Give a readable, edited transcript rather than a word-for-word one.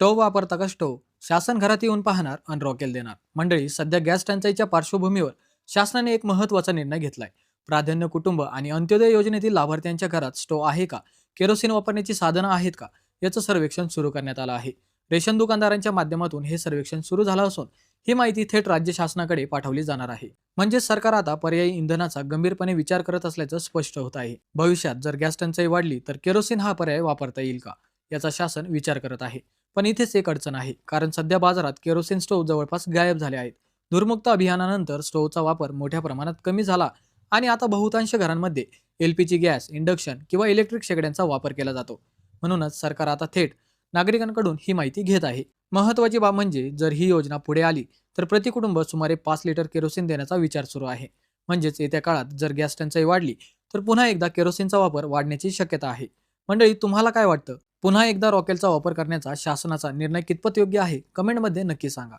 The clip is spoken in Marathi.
स्टोव्ह वापरता का स्टोव्ह? शासन घरात येऊन पाहणार आणि रॉकेल देणार. मंडळी, सध्या गॅस टंचाईच्या पार्श्वभूमीवर शासनाने एक महत्त्वाचा निर्णय घेतलाय. प्राधान्य कुटुंब आणि अंत्योदय योजनेतील लाभार्थ्यांच्या घरात स्टोव्ह आहे का, केरोसिन वापरण्याची साधनं आहेत का, याचं सर्वेक्षण सुरू करण्यात आलं आहे. रेशन दुकानदारांच्या माध्यमातून हे सर्वेक्षण सुरू झालं असून ही माहिती थेट राज्य शासनाकडे पाठवली जाणार आहे. म्हणजे सरकार आता पर्यायी इंधनाचा गंभीरपणे विचार करत असल्याचं स्पष्ट होत आहे. भविष्यात जर गॅस टंचाई वाढली तर केरोसिन हा पर्याय वापरता येईल का, याचा शासन विचार करत आहे. पण इथेच एक अडचण आहे, कारण सध्या बाजारात केरोसिन स्टोव्ह जवळपास गायब झाले आहेत. धूरमुक्त अभियानानंतर स्टोव्हचा वापर मोठ्या प्रमाणात कमी झाला आणि आता बहुतांश घरांमध्ये एलपीजी गॅस, इंडक्शन किंवा इलेक्ट्रिक शेगड्यांचा वापर केला जातो. म्हणूनच सरकार आता थेट नागरिकांकडून ही माहिती घेत आहे. महत्त्वाची बाब म्हणजे जर ही योजना पुढे आली तर प्रति कुटुंब सुमारे 5 लिटर केरोसिन देण्याचा विचार सुरू आहे. म्हणजेच येत्या काळात जर गॅस टंचाई वाढली तर पुन्हा एकदा केरोसिनचा वापर वाढण्याची शक्यता आहे. मंडळी, तुम्हाला काय वाटतं? पुन्हा एकदा रॉकेलचा वापर करण्याचा शासनाचा निर्णय कितपत योग्य आहे? कमेंटमध्ये नक्की सांगा.